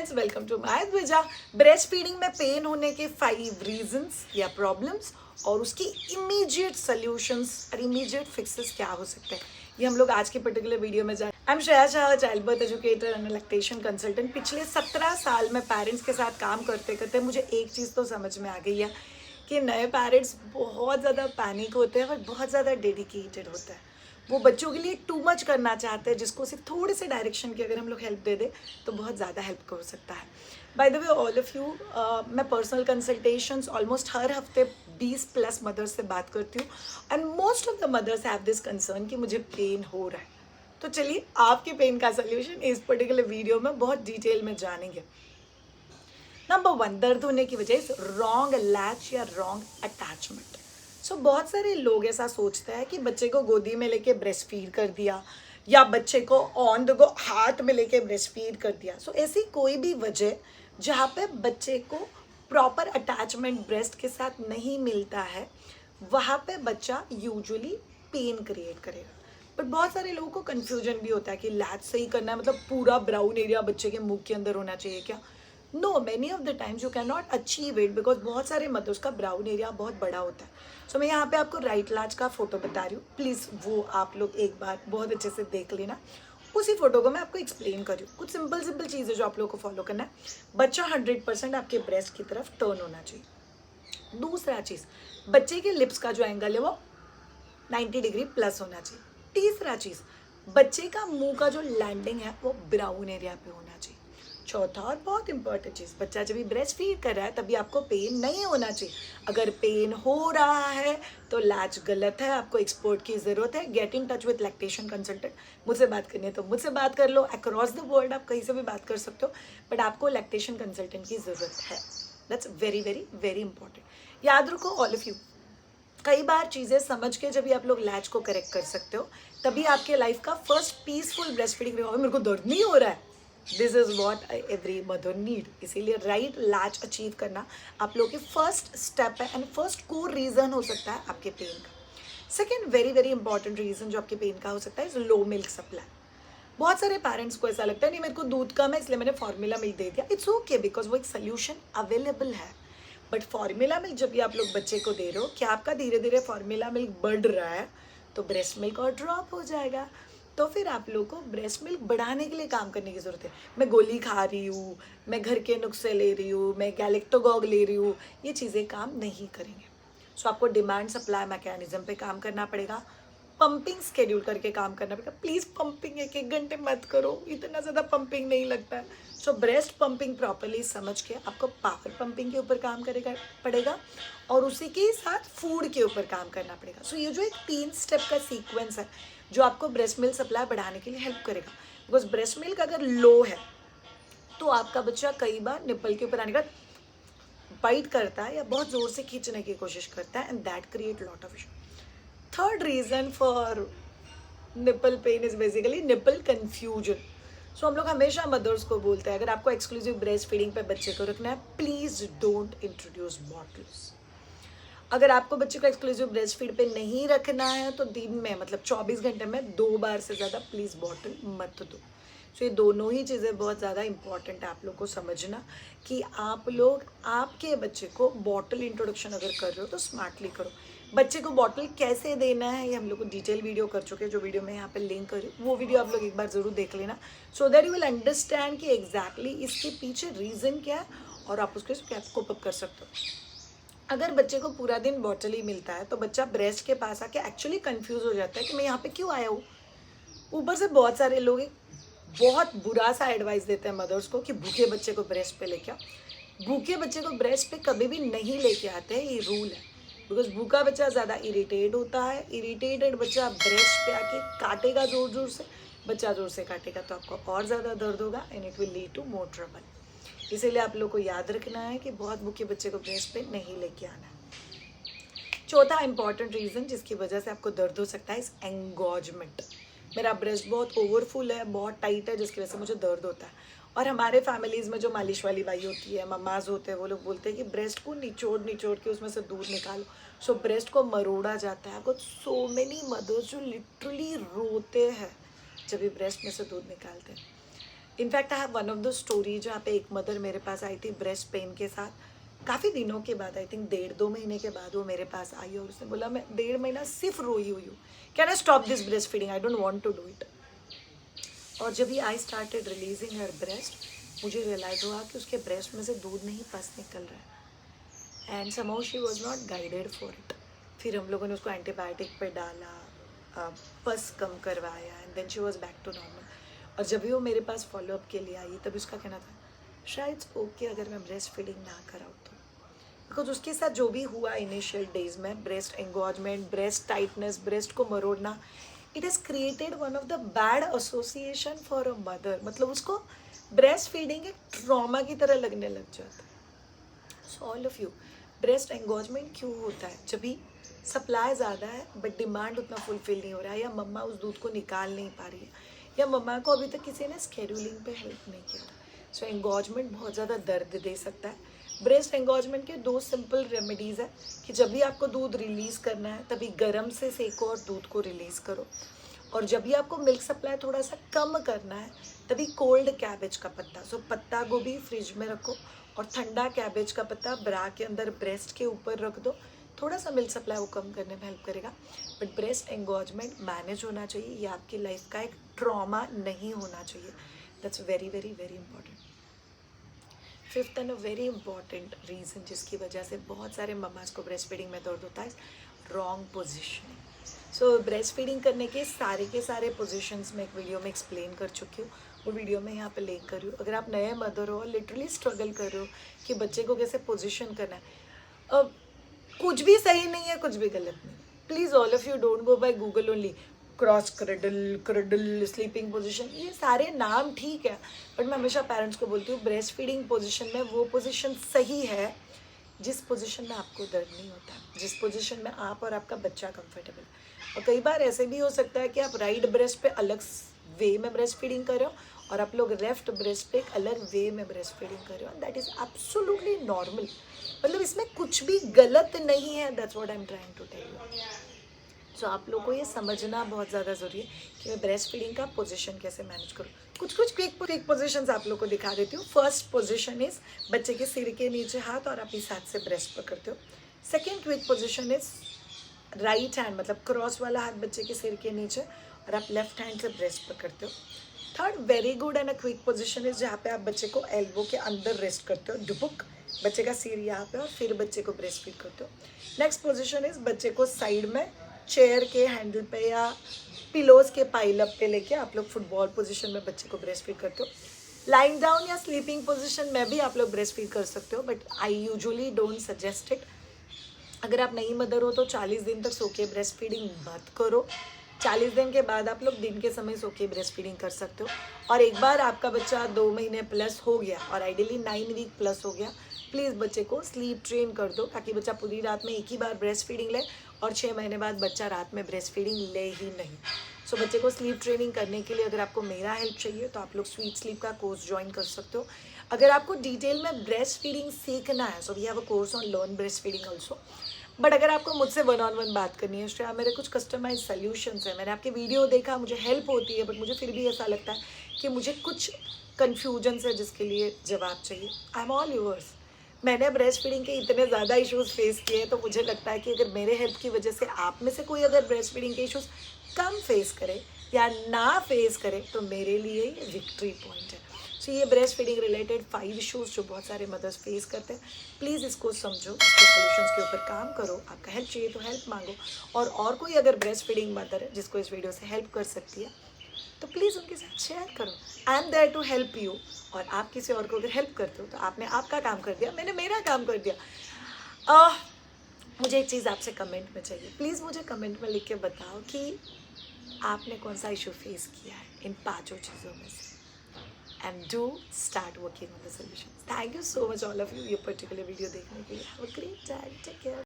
Friends, welcome to my Dwija. Breast feeding में pain होने के 5 रीजंस या प्रॉब्लम्स और उसकी इमीडिएट सॉल्यूशंस और इमीडिएट फिक्सेस क्या हो सकते हैं, ये हम लोग आज के पर्टिकुलर वीडियो में जान। I am Shreya Shah, child birth educator and lactation consultant. पिछले 17 साल में पेरेंट्स के साथ काम करते करते मुझे एक चीज़ तो समझ में आ गई है कि नए पेरेंट्स बहुत ज़्यादा पैनिक होते हैं, बट बहुत ज़्यादा डेडिकेटेड होते हैं। वो बच्चों के लिए टू मच करना चाहते हैं, जिसको सिर्फ थोड़े से डायरेक्शन की अगर हम लोग हेल्प दे दें तो बहुत ज़्यादा हेल्प कर सकता है। By the way all of you, मैं पर्सनल कंसल्टेशंस ऑलमोस्ट हर हफ्ते 20+ मदर्स से बात करती हूँ and most of the mothers have this concern कि मुझे पेन हो रहा है। तो चलिए आपके पेन का सोल्यूशन इस पर्टिकुलर वीडियो में बहुत डिटेल में जानेंगे। नंबर 1, दर्द होने की वजह रॉन्ग लैच या रॉन्ग अटैचमेंट। सो बहुत सारे लोग ऐसा सोचते हैं कि बच्चे को गोदी में लेके ब्रेस्ट फीड कर दिया या बच्चे को ऑन द गो हाथ में लेके ब्रेस्ट फीड कर दिया। सो ऐसी कोई भी वजह जहाँ पे बच्चे को प्रॉपर अटैचमेंट ब्रेस्ट के साथ नहीं मिलता है, वहाँ पे बच्चा यूजुअली पेन क्रिएट करेगा। बट बहुत सारे लोगों को कन्फ्यूजन भी होता है कि लैच सही करना है, मतलब पूरा ब्राउन एरिया बच्चे के मुंह के अंदर होना चाहिए क्या? No, many of the times you can not achieve it because बहुत सारे मदर्स का ब्राउन एरिया बहुत बड़ा होता है। सो मैं यहाँ पे आपको राइट लैच का फोटो बता रही हूँ, प्लीज़ वो आप लोग एक बार बहुत अच्छे से देख लेना। उसी फोटो को मैं आपको एक्सप्लेन कर रही हूँ। कुछ सिंपल सिंपल चीज़ें जो आप लोग को फॉलो करना है। बच्चा 100% आपके ब्रेस्ट की तरफ टर्न होना चाहिए। दूसरा चीज़, बच्चे के लिप्स का जो एंगल है वो 90 डिग्री प्लस होना चाहिए। तीसरा चीज़, बच्चे का मुंह का जो लैंडिंग है वो ब्राउन एरिया पे होना चाहिए। चौथा और बहुत इंपॉर्टेंट चीज़, बच्चा जब भी ब्रेस्ट फीड कर रहा है तभी आपको पेन नहीं होना चाहिए। अगर पेन हो रहा है तो लैच गलत है, आपको एक्सपर्ट की ज़रूरत है। Get in touch with lactation consultant. मुझसे बात करनी है तो मुझसे बात कर लो, अक्रॉस द वर्ल्ड आप कहीं से भी बात कर सकते हो, बट आपको लैक्टेशन कंसल्टेंट की ज़रूरत है। That's very very very important. याद रखो ऑल ऑफ यू, कई बार चीज़ें समझ के जब भी आप लोग लैच को करेक्ट कर सकते हो, तभी आपके लाइफ का फर्स्ट पीसफुल ब्रेस्ट फीडिंग होगा। मेरे को दर्द नहीं हो रहा है, this is what every mother need. इसीलिए राइट लैच अचीव करना आप लोगों के फर्स्ट स्टेप है एंड फर्स्ट कोर रीज़न हो सकता है आपके पेन का। Second very very important reason जो आपके पेन का हो सकता है इज लो मिल्क सप्लाई। बहुत सारे पेरेंट्स को ऐसा लगता है नहीं मेरे को दूध कम है इसलिए मैंने फॉर्मूला मिल्क दे दिया। इट्स ओके बिकॉज वो एक सोल्यूशन अवेलेबल है। बट फॉर्मूला मिल्क जब भी आप लोग बच्चे को दे रहे हो, क्या आपका धीरे धीरे फॉर्मूला मिल्क बढ़ रहा है तो ब्रेस्ट मिल्क और ड्रॉप हो जाएगा। तो फिर आप लोग को ब्रेस्ट मिल्क बढ़ाने के लिए काम करने की ज़रूरत है। मैं गोली खा रही हूँ, मैं घर के नुस्खे ले रही हूँ, मैं गैलेक्टोगॉग ले रही हूँ, ये चीज़ें काम नहीं करेंगे। सो आपको डिमांड सप्लाई मैकेनिज्म पे काम करना पड़ेगा, पंपिंग स्केड्यूल करके काम करना पड़ेगा। प्लीज़ पंपिंग 1-1 घंटे मत करो, इतना ज़्यादा पंपिंग नहीं लगता है। सो ब्रेस्ट पंपिंग प्रॉपरली समझ के आपको पावर पंपिंग के ऊपर काम करेगा पड़ेगा और उसी के साथ फूड के ऊपर काम करना पड़ेगा। सो ये जो एक 3 स्टेप का सीक्वेंस है जो आपको ब्रेस्ट मिल्क सप्लाई बढ़ाने के लिए हेल्प करेगा। बिकॉज ब्रेस्ट मिल्क अगर लो है तो आपका बच्चा कई बार निप्पल के ऊपर आने का बाइट करता है या बहुत ज़ोर से खींचने की कोशिश करता है and that create lot of issue. Third reason for nipple pain is basically nipple confusion. So हम लोग हमेशा मदर्स को बोलते हैं अगर आपको एक्सक्लूसिव ब्रेस्ट फीडिंग पे बच्चे को रखना है, प्लीज़ डोंट इंट्रोड्यूस बॉटल्स। अगर आपको बच्चे को एक्सक्लूसिव ब्रेस्ट फीड पे नहीं रखना है तो दिन में मतलब 24 घंटे में 2 बार से ज़्यादा प्लीज़ बॉटल मत दो। सो ये दोनों ही चीज़ें बहुत ज़्यादा इंपॉर्टेंट है आप लोग को समझना कि आप लोग आपके बच्चे को बॉटल इंट्रोडक्शन अगर कर रहे हो तो स्मार्टली करो। बच्चे को बॉटल कैसे देना है ये हम लोग को डिटेल वीडियो कर चुके हैं, जो वीडियो मैं यहाँ पे लिंक कर रही हूँ, वो वीडियो आप लोग एक बार ज़रूर देख लेना so that you will understand कि एग्जैक्टली इसके पीछे रीज़न क्या है और आप उसके कोप अप कर सकते हो। अगर बच्चे को पूरा दिन बॉटल ही मिलता है तो बच्चा ब्रेस्ट के पास आके एक्चुअली कंफ्यूज हो जाता है कि मैं यहाँ पे क्यों आया हूँ। ऊपर से बहुत सारे लोग बहुत बुरा सा एडवाइस देते हैं मदर्स को कि भूखे बच्चे को ब्रेस्ट पे लेके आओ। भूखे बच्चे को ब्रेस्ट पे कभी भी नहीं लेके आते हैं, ये रूल है। बिकॉज भूखा बच्चा ज़्यादा इरिटेट होता है, इरिटेटेड बच्चा ब्रेस्ट पे आके काटेगा ज़ोर ज़ोर से, बच्चा ज़ोर से काटेगा तो आपको और ज़्यादा दर्द होगा and it will lead to more trouble. इसीलिए आप लोग को याद रखना है कि बहुत भूखे बच्चे को ब्रेस्ट पे नहीं लेके आना है। चौथा इंपॉर्टेंट रीज़न जिसकी वजह से आपको दर्द हो सकता है इस एंगोजमेंट। मेरा ब्रेस्ट बहुत ओवरफुल है, बहुत टाइट है, जिसकी वजह से मुझे दर्द होता है। और हमारे फैमिलीज़ में जो मालिश वाली बाई होती है, मम्माज होते हैं, वो लोग बोलते हैं कि ब्रेस्ट को निचोड़ निचोड़ के उसमें से दूध निकालो। सो ब्रेस्ट को मरोड़ा जाता है। आपको सो मेनी मदर्स जो लिटरली रोते हैं जब भी ब्रेस्ट में से दूध निकालते हैं। In fact I have one of the story जहाँ पे एक मदर मेरे पास आई थी ब्रेस्ट पेन के साथ, काफ़ी दिनों के बाद, आई थिंक 1.5-2 महीने के बाद वो मेरे पास आई और उसने बोला मैं 1.5 महीना सिर्फ रोई हुई हूँ, can I stop this breast feeding, I don't want to do it. और जब ही I started releasing her breast, मुझे रियलाइज़ हुआ कि उसके ब्रेस्ट में से दूध नहीं पस निकल रहा है, and somehow she was not guided for it. फिर हम लोगों ने उसको एंटीबायोटिक पे डाला, पस कम करवाया, and then she was back to normal. और जब भी वो मेरे पास फॉलोअप के लिए आई तब उसका कहना था शायद ओके अगर मैं ब्रेस्ट फीडिंग ना कराऊँ तो, बिकॉज उसके साथ जो भी हुआ इनिशियल डेज में, breast engorgement, breast tightness, breast को मरोड़ना, it has created one of the bad association for a mother. मतलब उसको ब्रेस्ट फीडिंग एक ट्रॉमा की तरह लगने लग जाता है। So all of you, breast engorgement क्यों होता है? जब भी सप्लाई ज़्यादा है बट डिमांड उतना फुलफिल नहीं हो रहा है, या मम्मा उस दूध को निकाल नहीं पा रही है, या मम्मा को अभी तक किसी ने स्केड्यूलिंग पे हेल्प नहीं किया। सो एंगोजमेंट बहुत ज़्यादा दर्द दे सकता है। ब्रेस्ट एंगोजमेंट के 2 सिंपल रेमेडीज़ है कि जब भी आपको दूध रिलीज़ करना है तभी गर्म से सेको और दूध को रिलीज़ करो, और जब भी आपको मिल्क सप्लाई थोड़ा सा कम करना है तभी कोल्ड कैबेज का पत्ता, सो पत्ता गोभी फ्रिज में रखो और ठंडा कैबेज का पत्ता ब्रा के अंदर ब्रेस्ट के ऊपर रख दो, थोड़ा सा मिल्क सप्लाई वो कम करने में हेल्प करेगा। बट ब्रेस्ट एंगोजमेंट मैनेज होना चाहिए, ये आपकी लाइफ का एक ट्रॉमा नहीं होना चाहिए। That's very very very important. Fifth and a very important reason जिसकी वजह से बहुत सारे ममाज को ब्रेस्ट फीडिंग में दर्द होता है, रॉन्ग पोजिशनिंग। सो ब्रेस्ट फीडिंग करने के सारे पोजिशंस में एक वीडियो में एक्सप्लेन कर चुकी हूँ, वो वीडियो में यहाँ पे लिंक कर रही हूँ। अगर आप नए मदर हो और लिटरली स्ट्रगल कर रहे हो कि बच्चे को कैसे पोजिशन करना है, अब कुछ भी सही नहीं है, कुछ भी गलत नहीं। Please all of you don't go by Google only, cross cradle, sleeping position, ये सारे नाम ठीक है, बट मैं हमेशा पेरेंट्स को बोलती हूँ ब्रेस्ट फीडिंग पोजीशन में वो पोजीशन सही है जिस पोजीशन में आपको दर्द नहीं होता, जिस पोजीशन में आप और आपका बच्चा कंफर्टेबल। और कई बार ऐसे भी हो सकता है कि आप राइट ब्रेस्ट पे अलग वे में ब्रेस्ट फीडिंग कर रहे हो और आप लोग लेफ्ट ब्रेस्ट पे एक अलग वे में ब्रेस्ट फीडिंग कर रहे हो, दैट इज़ एब्सोल्युटली नॉर्मल। मतलब इसमें कुछ भी गलत नहीं है, that's what I am trying to tell you. So आप लोगों को ये समझना बहुत ज़्यादा ज़रूरी है कि मैं ब्रेस्ट फीडिंग का पोजीशन कैसे मैनेज करूँ। कुछ क्विक पोजीशंस आप लोग को दिखा देती हूँ। फर्स्ट पोजीशन इज़ बच्चे के सिर के नीचे हाथ और आप इस हाथ से ब्रेस्ट पकड़ते हो। Second quick position is right hand, मतलब क्रॉस वाला हाथ बच्चे के सिर के नीचे और आप लेफ्ट हैंड से ब्रेस्ट पकड़ते हो। Third very good and a quick position is जहाँ पे आप बच्चे को एल्बो के अंदर रेस्ट करते हो, डुबुक, बच्चे का सिर यहाँ पे, और फिर बच्चे को ब्रेस्ट फीड करते हो। नेक्स्ट पोजीशन इज़ बच्चे को साइड में चेयर के हैंडल पे या पिलोज के पाइलअप पे लेके आप लोग फुटबॉल पोजीशन में बच्चे को ब्रेस्ट फीड करते हो। लाइंग डाउन या स्लीपिंग पोजीशन में भी आप लोग ब्रेस्ट फीड कर सकते हो, but I usually don't suggest it. अगर आप नई मदर हो तो 40 दिन तक सो के ब्रेस्ट फीडिंग मत करो। 40 दिन के बाद आप लोग दिन के समय सो के ब्रेस्ट फीडिंग कर सकते हो। और एक बार आपका बच्चा 2 महीने प्लस हो गया और आइडियली 9 वीक प्लस हो गया, प्लीज़ बच्चे को स्लीप ट्रेन कर दो ताकि बच्चा पूरी रात में एक ही बार ब्रेस्ट फीडिंग ले और 6 महीने बाद बच्चा रात में ब्रेस्ट फीडिंग ले ही नहीं। सो बच्चे को स्लीप ट्रेनिंग करने के लिए अगर आपको मेरा हेल्प चाहिए तो आप लोग स्वीट स्लीप का कोर्स ज्वाइन कर सकते हो। अगर आपको डिटेल में ब्रेस्ट फीडिंग सीखना है, so we have a course on learn breast feeding also. But अगर आपको मुझसे 1-on-1 बात करनी है, श्रेया मेरे कुछ कस्टमाइज सॉल्यूशंस हैं, मैंने आपके वीडियो देखा, मुझे हेल्प होती है, बट मुझे फिर भी ऐसा लगता है कि मुझे कुछ कन्फ्यूजन्स है जिसके लिए जवाब चाहिए, आई एम ऑल यूअर्स। मैंने ब्रेस्ट फीडिंग के इतने ज़्यादा इश्यूज़ फेस किए हैं, तो मुझे लगता है कि अगर मेरे हेल्प की वजह से आप में से कोई अगर ब्रेस्ट फीडिंग के इश्यूज़ कम फेस करे या ना फेस करे तो मेरे लिए ये विक्ट्री पॉइंट है। सो ये ब्रेस्ट फीडिंग रिलेटेड 5 इश्यूज़ जो बहुत सारे मदर्स फेस करते हैं, प्लीज़ इसको समझो, इसके सॉल्यूशंस के ऊपर काम करो। आपका हेल्प चाहिए तो हेल्प मांगो, और कोई अगर ब्रेस्ट फीडिंग मदर है जिसको इस वीडियो से हेल्प कर सकती है तो प्लीज़ उनके साथ शेयर करो। I am there to help you. और आप किसी और को अगर हेल्प करते हो तो आपने आपका काम कर दिया, मैंने मेरा काम कर दिया। मुझे एक चीज़ आपसे कमेंट में चाहिए, प्लीज़ मुझे कमेंट में लिख के बताओ कि आपने कौन सा इशू फेस किया है इन 5 चीज़ों में से, and do start working on the solutions. Thank you so much all of you ये पर्टिकुलर वीडियो देखने के लिए। Have a great time, take care.